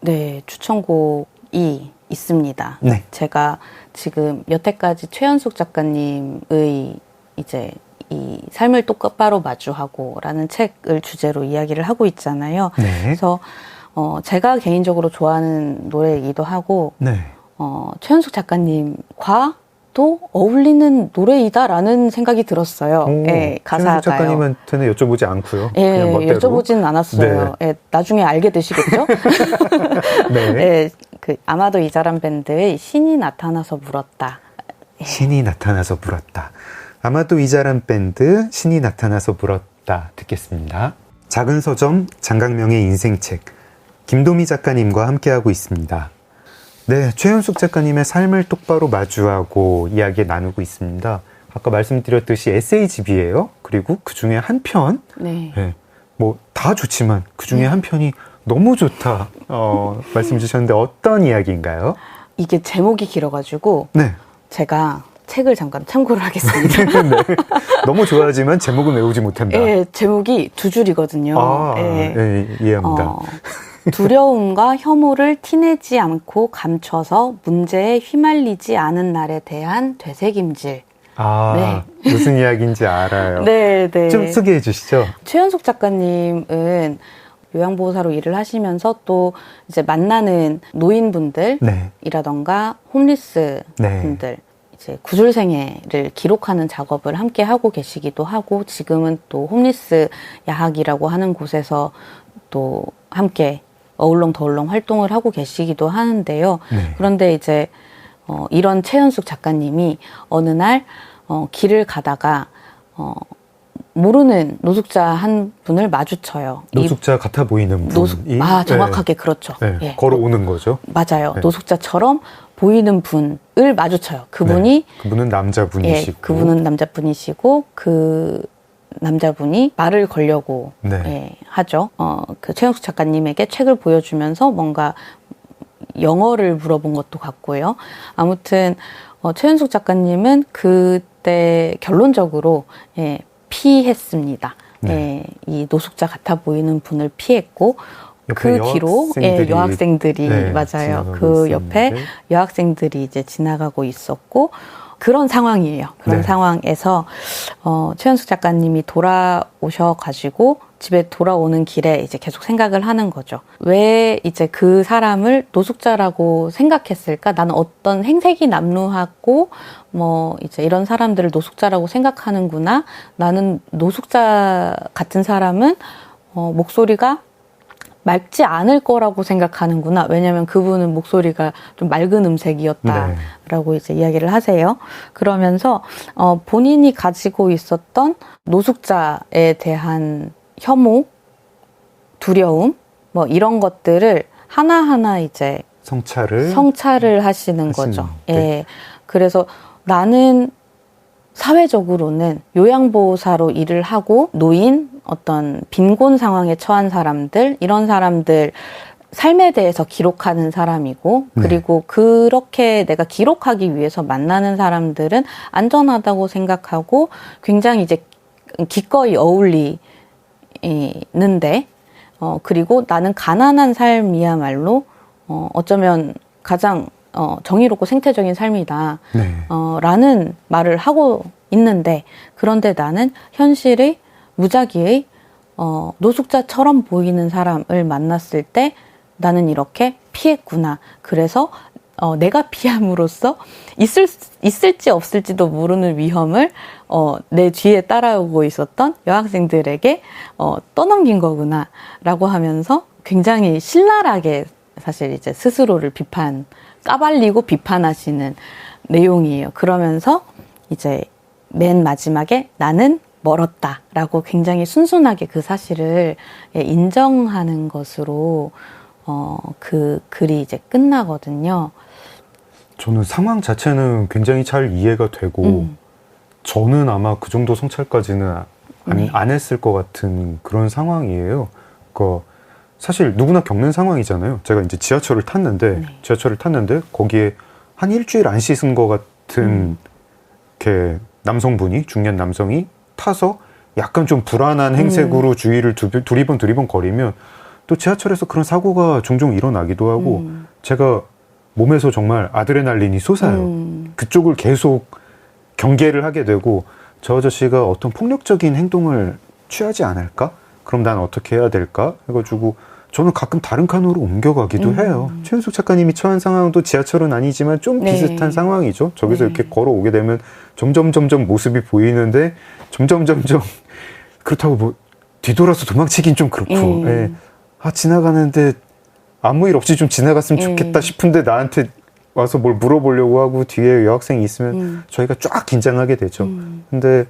네, 추천곡이 있습니다. 네. 제가 지금 여태까지 최연숙 작가님의 이제 이 삶을 똑바로 마주하고라는 책을 주제로 이야기를 하고 있잖아요. 네. 그래서 제가 개인적으로 좋아하는 노래이기도 하고 네. 최연숙 작가님과 또 어울리는 노래이다라는 생각이 들었어요. 예, 가사가요. 최연숙 작가님한테는 여쭤보지 않고요. 예, 그냥 멋대로. 여쭤보지는 않았어요. 네. 예, 나중에 알게 되시겠죠? 네. 예, 아마도 이 사람 밴드의 신이 나타나서 물었다. 예. 신이 나타나서 물었다. 아마도 이 사람 밴드 신이 나타나서 물었다 듣겠습니다. 작은 서점 장강명의 인생책 김도미 작가님과 함께하고 있습니다. 네, 최연숙 작가님의 삶을 똑바로 마주하고 이야기 나누고 있습니다. 아까 말씀드렸듯이 에세이집이에요. 그리고 그 중에 한 편, 네. 네, 뭐 다 좋지만 그 중에 한 편이 너무 좋다 말씀 주셨는데 어떤 이야기인가요? 이게 제목이 길어가지고 네. 제가 책을 잠깐 참고를 하겠습니다. 네. 너무 좋아하지만 제목은 외우지 못한다. 예, 제목이 2줄이거든요. 예. 예, 이해합니다. 두려움과 혐오를 티내지 않고 감춰서 문제에 휘말리지 않은 날에 대한 되새김질. 네. 무슨 이야기인지 알아요. 네. 좀 소개해 주시죠. 최연숙 작가님은 요양보호사로 일을 하시면서 또 이제 만나는 노인분들이라던가 홈리스 분들, 이제 구줄생애를 기록하는 작업을 함께 하고 계시기도 하고, 지금은 또 홈리스 야학이라고 하는 곳에서 또 함께 어울렁더울렁 활동을 하고 계시기도 하는데요. 그런데 이제 이런 최연숙 작가님이 어느 날 길을 가다가 모르는 노숙자 한 분을 마주쳐요. 노숙자 같아 보이는 분이 정확하게 그렇죠. 네, 예. 걸어오는 거죠. 맞아요. 네. 노숙자처럼 보이는 분을 마주쳐요. 그분이 그분은 남자분이시고, 그분은 남자분이시고 그 남자분이 말을 걸려고 하죠. 그 최연숙 작가님에게 책을 보여주면서 뭔가 영어를 물어본 것도 같고요. 아무튼 최연숙 작가님은 그때 결론적으로 피했습니다. 이 노숙자 같아 보이는 분을 피했고, 그 뒤로 여학생들이 맞아요. 그 옆에 여학생들이 이제 지나가고 있었고, 그런 상황이에요. 그런 상황에서 최연숙 작가님이 돌아오셔가지고 집에 돌아오는 길에 이제 계속 생각을 하는 거죠. 왜 이제 그 사람을 노숙자라고 생각했을까? 나는 어떤 행색이 남루하고 뭐 이제 이런 사람들을 노숙자라고 생각하는구나. 나는 노숙자 같은 사람은 목소리가 맑지 않을 거라고 생각하는구나. 왜냐하면 그분은 목소리가 좀 맑은 음색이었다라고 이제 이야기를 하세요. 그러면서 본인이 가지고 있었던 노숙자에 대한 혐오, 두려움, 뭐 이런 것들을 하나하나 이제 성찰을 하시는 거죠. 예. 그래서 나는 사회적으로는 요양보호사로 일을 하고 노인, 어떤 빈곤 상황에 처한 사람들, 이런 사람들 삶에 대해서 기록하는 사람이고, 그리고 그렇게 내가 기록하기 위해서 만나는 사람들은 안전하다고 생각하고 굉장히 이제 기꺼이 어울리는데, 그리고 나는 가난한 삶이야말로 어쩌면 가장 정의롭고 생태적인 삶이다. 라는 말을 하고 있는데, 그런데 나는 현실의 무작위의 노숙자처럼 보이는 사람을 만났을 때 나는 이렇게 피했구나. 그래서 내가 피함으로써 있을지 없을지도 모르는 위험을 내 뒤에 따라오고 있었던 여학생들에게 떠넘긴 거구나 라고 하면서 굉장히 신랄하게 사실 이제 스스로를 까발리고 비판하시는 내용이에요. 그러면서 이제 맨 마지막에 나는 멀었다라고 굉장히 순순하게 그 사실을 인정하는 것으로 그 글이 이제 끝나거든요. 저는 상황 자체는 굉장히 잘 이해가 되고 저는 아마 그 정도 성찰까지는 안 했을 것 같은 그런 상황이에요. 그러니까 사실 누구나 겪는 상황이잖아요. 제가 이제 지하철을 탔는데 거기에 한 일주일 안 씻은 것 같은 이렇게 남성분이, 중년 남성이 타서 약간 좀 불안한 행색으로 주위를 두리번 거리면 또 지하철에서 그런 사고가 종종 일어나기도 하고 제가 몸에서 정말 아드레날린이 솟아요. 그쪽을 계속 경계를 하게 되고 저 아저씨가 어떤 폭력적인 행동을 취하지 않을까? 그럼 난 어떻게 해야 될까? 해가지고 저는 가끔 다른 칸으로 옮겨가기도 해요. 최윤숙 작가님이 처한 상황도 지하철은 아니지만 좀 비슷한 상황이죠. 저기서 이렇게 걸어오게 되면 점점 모습이 보이는데 점점 그렇다고 뭐 뒤돌아서 도망치긴 좀 그렇고 예. 지나가는데 아무 일 없이 좀 지나갔으면 좋겠다 싶은데 나한테 와서 뭘 물어보려고 하고 뒤에 여학생이 있으면 저희가 쫙 긴장하게 되죠. 근데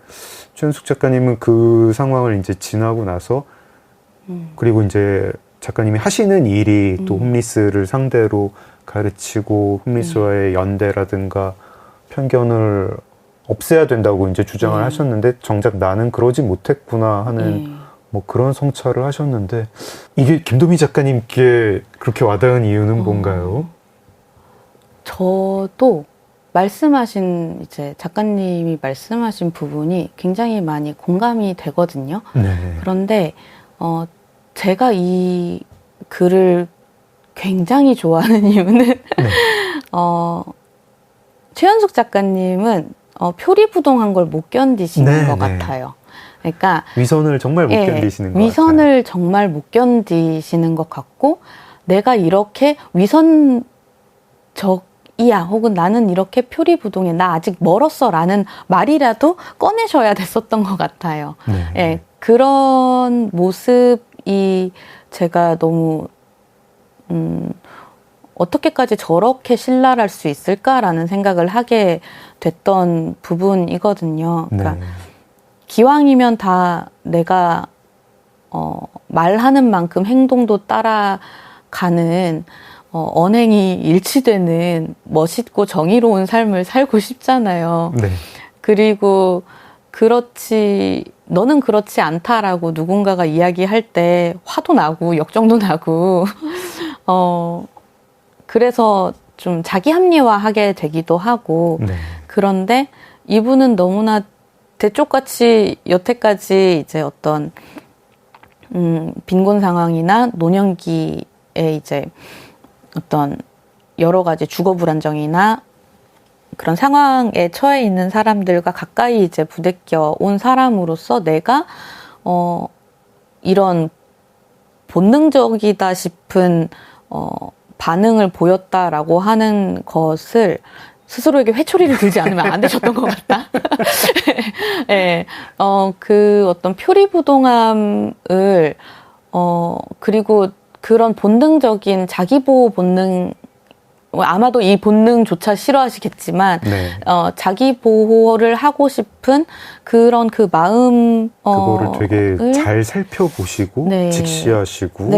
최윤숙 작가님은 그 상황을 이제 지나고 나서 그리고 이제 작가님이 하시는 일이 또 홈리스를 상대로 가르치고 홈리스와의 연대라든가 편견을 없애야 된다고 이제 주장을 하셨는데 정작 나는 그러지 못했구나 하는 뭐 그런 성찰을 하셨는데 이게 김도미 작가님께 그렇게 와닿은 이유는 뭔가요? 저도 말씀하신 이제 작가님이 말씀하신 부분이 굉장히 많이 공감이 되거든요. 네. 그런데 제가 이 글을 굉장히 좋아하는 이유는 최연숙 작가님은 표리부동한 걸 못 견디시는 것 같아요. 그러니까 위선을 정말 못 견디시는 것 같아요. 위선을 정말 못 견디시는 것 같고 내가 이렇게 위선적이야 혹은 나는 이렇게 표리부동해 나 아직 멀었어 라는 말이라도 꺼내셔야 됐었던 것 같아요. 예, 그런 모습이 제가 너무 어떻게까지 저렇게 신랄할 수 있을까라는 생각을 하게 됐던 부분이거든요. 그러니까 기왕이면 다 내가 말하는 만큼 행동도 따라가는 언행이 일치되는 멋있고 정의로운 삶을 살고 싶잖아요. 네. 그리고 너는 그렇지 않다라고 누군가가 이야기할 때 화도 나고 역정도 나고 그래서 좀 자기 합리화하게 되기도 하고 그런데 이분은 너무나 대쪽같이 여태까지 이제 어떤 빈곤 상황이나 노년기에 이제 어떤 여러 가지 주거 불안정이나 그런 상황에 처해 있는 사람들과 가까이 이제 부대껴 온 사람으로서 내가 이런 본능적이다 싶은 반응을 보였다라고 하는 것을 스스로에게 회초리를 들지 않으면 안 되셨던 것 같다. 네, 그 어떤 표리부동함을 그리고 그런 본능적인 자기보호 본능 아마도 이 본능조차 싫어하시겠지만 자기 보호를 하고 싶은 그런 그 마음 그거를 되게 잘 살펴보시고 직시하시고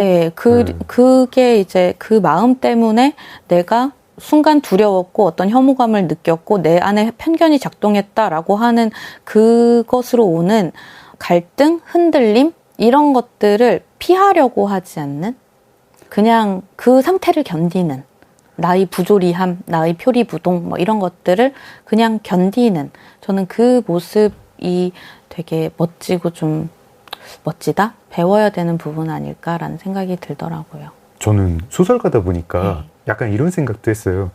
그게 이제 그 마음 때문에 내가 순간 두려웠고 어떤 혐오감을 느꼈고 내 안에 편견이 작동했다라고 하는 그것으로 오는 갈등, 흔들림 이런 것들을 피하려고 하지 않는 그냥 그 상태를 견디는 나의 부조리함, 나의 표리부동 뭐 이런 것들을 그냥 견디는 저는 그 모습이 되게 멋지고 좀 멋지다? 배워야 되는 부분 아닐까라는 생각이 들더라고요. 저는 소설가다 보니까 약간 이런 생각도 했어요.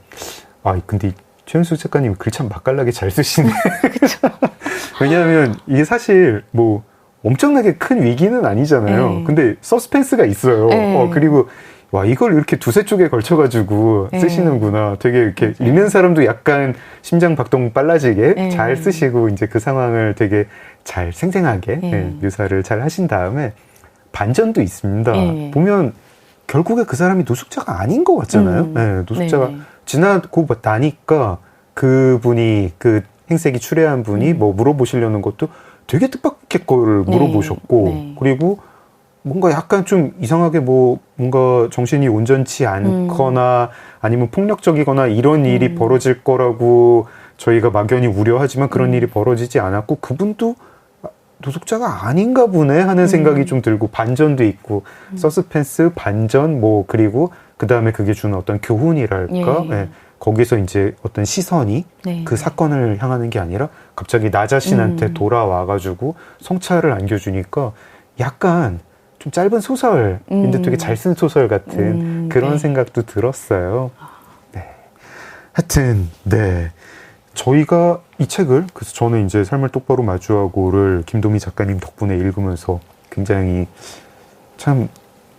근데 최윤숙 작가님 글 참 맛깔나게 잘 쓰시네. 왜냐하면 이게 사실 뭐 엄청나게 큰 위기는 아니잖아요. 근데 서스펜스가 있어요. 그리고 와 이걸 이렇게 두세 쪽에 걸쳐가지고 쓰시는구나. 되게 이렇게 읽는 사람도 약간 심장 박동 빨라지게 잘 쓰시고 이제 그 상황을 되게 잘 생생하게 묘사를 잘 하신 다음에 반전도 있습니다. 보면 결국에 그 사람이 노숙자가 아닌 것 같잖아요. 노숙자가 지나고 나니까 그분이 그 행색이 추레한 분이 뭐 물어보시려는 것도 되게 뜻밖의 거를 물어보셨고 그리고 뭔가 약간 좀 이상하게 뭔가 정신이 온전치 않거나 아니면 폭력적이거나 이런 일이 벌어질 거라고 저희가 막연히 우려하지만 그런 일이 벌어지지 않았고 그분도 노숙자가 아닌가 보네 하는 생각이 좀 들고 반전도 있고 서스펜스, 반전 그리고 그 다음에 그게 주는 어떤 교훈이랄까 예. 거기서 이제 어떤 시선이 네. 그 사건을 향하는 게 아니라 갑자기 나 자신한테 돌아와가지고 성찰을 안겨주니까 약간 좀 짧은 소설인데 되게 잘 쓴 소설 같은 그런 네. 생각도 들었어요. 네. 하여튼, 네. 저희가 이 책을, 그래서 저는 이제 삶을 똑바로 마주하고를 김도미 작가님 덕분에 읽으면서 굉장히 참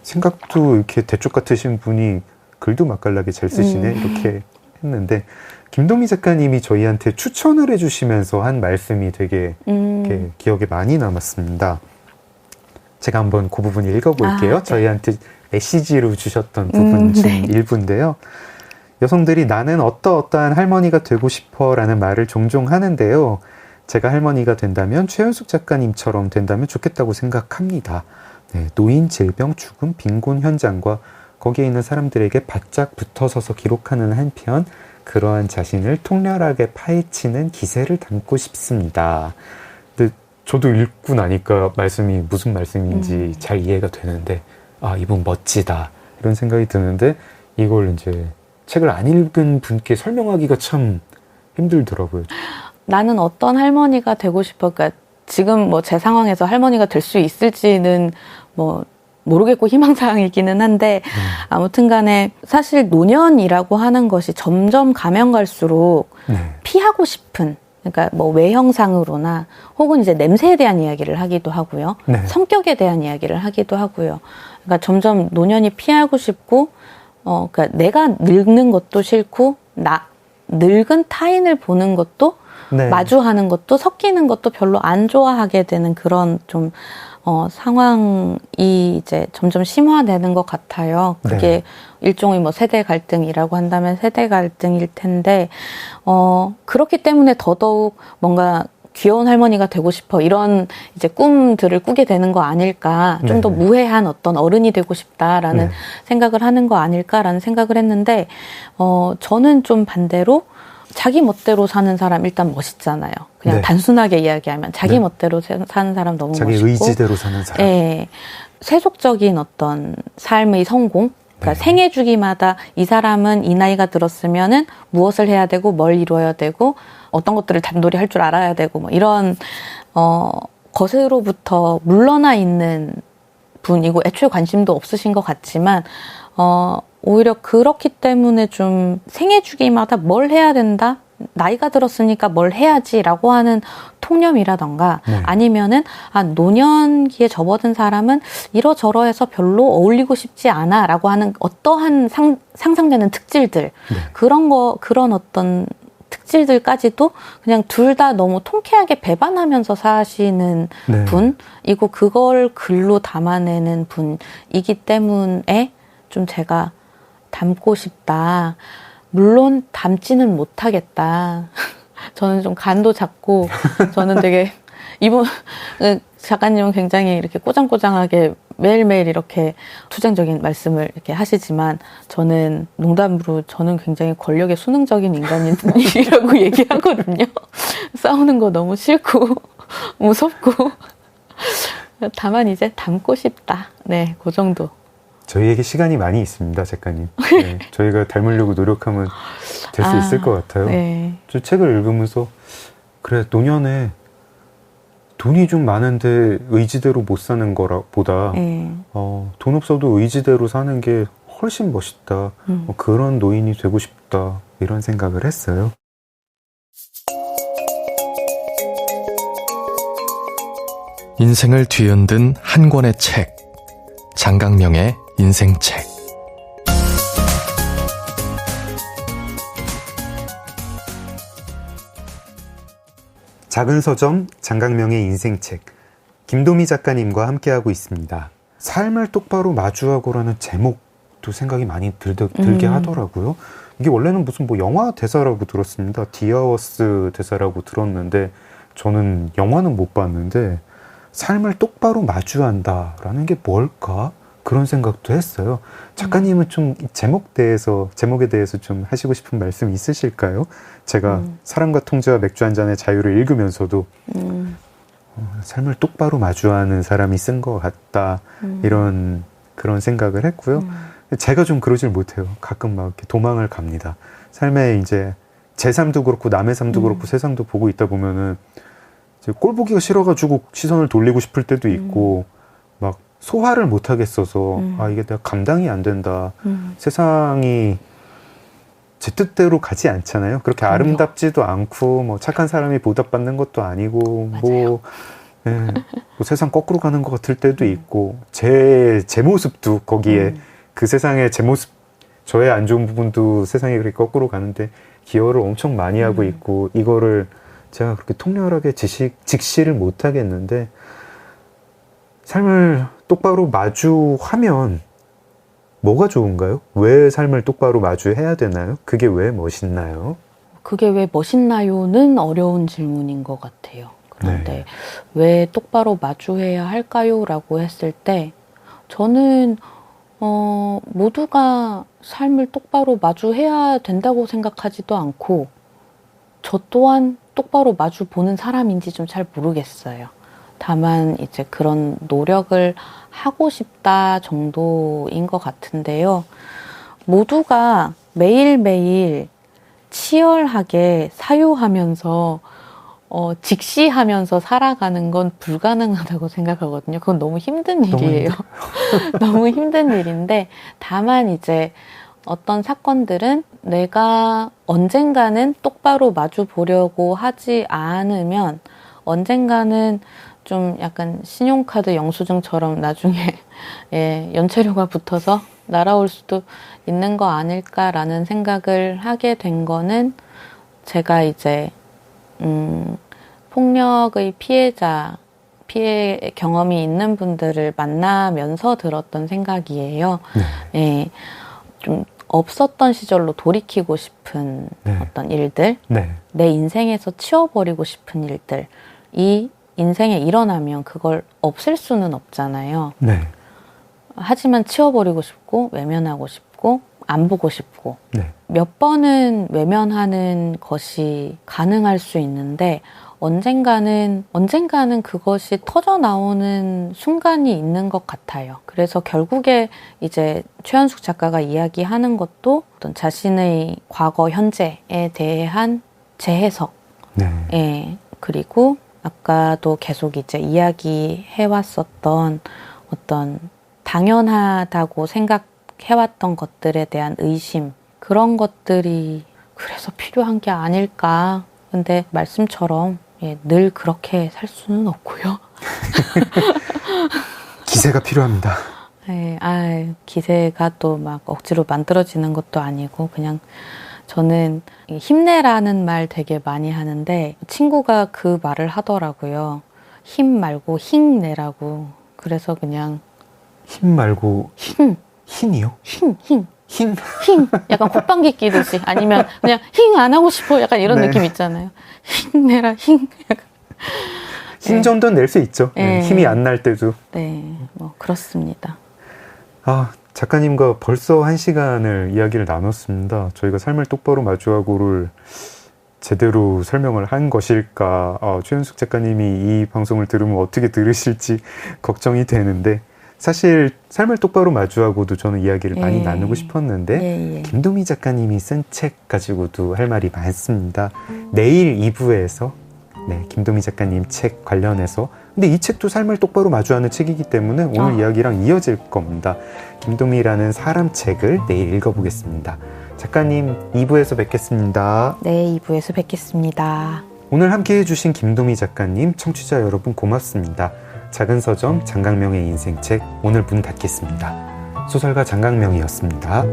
생각도 이렇게 대쪽 같으신 분이 글도 맛깔나게 잘 쓰시네. 이렇게 했는데, 김도미 작가님이 저희한테 추천을 해주시면서 한 말씀이 되게 이렇게 기억에 많이 남았습니다. 제가 한번 그 부분 읽어볼게요. 네. 저희한테 메시지로 주셨던 부분 중 네. 일부인데요. 여성들이 나는 어떠한 할머니가 되고 싶어 라는 말을 종종 하는데요. 제가 할머니가 된다면 최연숙 작가님처럼 된다면 좋겠다고 생각합니다. 네, 노인, 질병, 죽음, 빈곤 현장과 거기에 있는 사람들에게 바짝 붙어서서 기록하는 한편 그러한 자신을 통렬하게 파헤치는 기세를 담고 싶습니다. 근데 저도 읽고 나니까 말씀이 무슨 말씀인지 잘 이해가 되는데 아 이분 멋지다 이런 생각이 드는데 이걸 이제 책을 안 읽은 분께 설명하기가 참 힘들더라고요. 나는 어떤 할머니가 되고 싶어. 그러니까 지금 제 상황에서 할머니가 될 수 있을지는 모르겠고 희망사항이기는 한데 아무튼 간에 사실 노년이라고 하는 것이 점점 가면 갈수록 피하고 싶은 그러니까 외형상으로나 혹은 이제 냄새에 대한 이야기를 하기도 하고요. 네. 성격에 대한 이야기를 하기도 하고요. 그러니까 점점 노년이 피하고 싶고 그러니까 내가 늙는 것도 싫고 늙은 타인을 보는 것도 네. 마주하는 것도 섞이는 것도 별로 안 좋아하게 되는 그런 좀 상황이 이제 점점 심화되는 것 같아요. 그게 네. 일종의 세대 갈등이라고 한다면 세대 갈등일 텐데 그렇기 때문에 더더욱 뭔가 귀여운 할머니가 되고 싶어 이런 이제 꿈들을 꾸게 되는 거 아닐까. 좀 더 무해한 어떤 어른이 되고 싶다라는 생각을 하는 거 아닐까라는 생각을 했는데 저는 좀 반대로 자기 멋대로 사는 사람 일단 멋있잖아요. 그냥 단순하게 이야기하면 자기 멋대로 사는 사람 너무 자기 멋있고 자기 의지대로 사는 사람. 네. 세속적인 어떤 삶의 성공 그러니까 생애 주기마다 이 사람은 이 나이가 들었으면은 무엇을 해야 되고 뭘 이루어야 되고 어떤 것들을 단돌이 할 줄 알아야 되고 이런 것으로부터 물러나 있는 분이고 애초에 관심도 없으신 것 같지만 오히려 그렇기 때문에 좀 생애 주기마다 뭘 해야 된다? 나이가 들었으니까 뭘 해야지라고 하는 통념이라던가 아니면은 노년기에 접어든 사람은 이러저러해서 별로 어울리고 싶지 않아 라고 하는 어떠한 상상되는 특질들 그런 어떤 특질들까지도 그냥 둘 다 너무 통쾌하게 배반하면서 사시는 분이고 그걸 글로 담아내는 분이기 때문에 좀 제가 담고 싶다. 물론 담지는 못하겠다. 저는 좀 간도 작고 저는 되게 이분 작가님은 굉장히 이렇게 꼬장꼬장하게 매일매일 이렇게 투쟁적인 말씀을 이렇게 하시지만 저는 농담으로 저는 굉장히 권력에 순응적인 인간이라고 얘기하거든요. 싸우는 거 너무 싫고 무섭고 다만 이제 담고 싶다. 네, 그 정도. 저희에게 시간이 많이 있습니다, 작가님. 네, 저희가 닮으려고 노력하면 될 수 있을 것 같아요. 네. 저 책을 읽으면서 그래 노년에 돈이 좀 많은데 의지대로 못 사는 거보다 돈 없어도 의지대로 사는 게 훨씬 멋있다. 그런 노인이 되고 싶다. 이런 생각을 했어요. 인생을 뒤흔든 한 권의 책. 장강명의 인생책. 작은 서점 장강명의 인생책 김도미 작가님과 함께하고 있습니다. 삶을 똑바로 마주하고라는 제목도 생각이 많이 들게 하더라고요. 이게 원래는 무슨 영화 대사라고 들었습니다. 디아워스 대사라고 들었는데 저는 영화는 못 봤는데 삶을 똑바로 마주한다라는 게 뭘까? 그런 생각도 했어요. 작가님은 좀 제목에 대해서 좀 하시고 싶은 말씀 있으실까요? 제가 사랑과 통제와 맥주 한 잔의 자유를 읽으면서도 삶을 똑바로 마주하는 사람이 쓴 것 같다. 그런 생각을 했고요. 제가 좀 그러질 못해요. 가끔 막 이렇게 도망을 갑니다. 삶에 이제 제 삶도 그렇고 남의 삶도 그렇고 세상도 보고 있다 보면은 이제 꼴 보기가 싫어가지고 시선을 돌리고 싶을 때도 있고 막 소화를 못 하겠어서 이게 내가 감당이 안 된다. 세상이 제 뜻대로 가지 않잖아요. 그렇게 아름답지도 않고 뭐 착한 사람이 보답받는 것도 아니고 뭐 세상 거꾸로 가는 것 같을 때도 있고 제 모습도 거기에 그 세상의 제 모습 저의 안 좋은 부분도 세상에 그렇게 거꾸로 가는데 기여를 엄청 많이 하고 있고 이거를 제가 그렇게 통렬하게 직시를 못 하겠는데 삶을 똑바로 마주하면 뭐가 좋은가요? 왜 삶을 똑바로 마주해야 되나요? 그게 왜 멋있나요? 그게 왜 멋있나요는 어려운 질문인 것 같아요. 그런데 왜 똑바로 마주해야 할까요? 라고 했을 때 저는 모두가 삶을 똑바로 마주해야 된다고 생각하지도 않고 저 또한 똑바로 마주 보는 사람인지 좀 잘 모르겠어요. 다만 이제 그런 노력을 하고 싶다 정도인 것 같은데요. 모두가 매일매일 치열하게 사유하면서 직시하면서 살아가는 건 불가능하다고 생각하거든요. 그건 너무 힘든 일이에요. 너무 힘든 일인데 다만 이제 어떤 사건들은 내가 언젠가는 똑바로 마주 보려고 하지 않으면 언젠가는 좀 약간 신용카드 영수증처럼 나중에 연체료가 붙어서 날아올 수도 있는 거 아닐까라는 생각을 하게 된 거는 제가 이제 폭력의 피해 경험이 있는 분들을 만나면서 들었던 생각이에요. 좀 없었던 시절로 돌이키고 싶은 어떤 일들, 내 인생에서 치워버리고 싶은 일들, 이 인생에 일어나면 그걸 없앨 수는 없잖아요. 하지만 치워버리고 싶고 외면하고 싶고 안 보고 싶고 몇 번은 외면하는 것이 가능할 수 있는데 언젠가는 그것이 터져 나오는 순간이 있는 것 같아요. 그래서 결국에 이제 최현숙 작가가 이야기하는 것도 어떤 자신의 과거, 현재에 대한 재해석, 그리고 아까도 계속 이제 이야기해왔었던 어떤 당연하다고 생각해왔던 것들에 대한 의심, 그런 것들이 그래서 필요한 게 아닐까. 근데 말씀처럼 늘 그렇게 살 수는 없고요. 기세가 필요합니다. 기세가 또 막 억지로 만들어지는 것도 아니고 그냥 저는 힘내라는 말 되게 많이 하는데 친구가 그 말을 하더라고요. 힘 말고 힘내라고. 그래서 그냥 힘 말고 힘이요? 힘. 약간 콧방귀 끼듯이 아니면 그냥 힘 안 하고 싶어 약간 이런 느낌 있잖아요. 힘내라 힘. 힘 정도는 낼 수 있죠. 힘이 안 날 때도. 뭐 그렇습니다. 작가님과 벌써 1시간을 이야기를 나눴습니다. 저희가 삶을 똑바로 마주하고를 제대로 설명을 한 것일까. 최현숙 작가님이 이 방송을 들으면 어떻게 들으실지 걱정이 되는데 사실 삶을 똑바로 마주하고도 저는 이야기를 많이 나누고 싶었는데 김도미 작가님이 쓴 책 가지고도 할 말이 많습니다. 내일 2부에서 김도미 작가님 책 관련해서 근데 이 책도 삶을 똑바로 마주하는 책이기 때문에 오늘 이야기랑 이어질 겁니다. 김도미라는 사람 책을 내일 읽어보겠습니다. 작가님 2부에서 뵙겠습니다. 네, 2부에서 뵙겠습니다. 오늘 함께 해주신 김도미 작가님, 청취자 여러분 고맙습니다. 작은 서점 장강명의 인생책 오늘 문 닫겠습니다. 소설가 장강명이었습니다.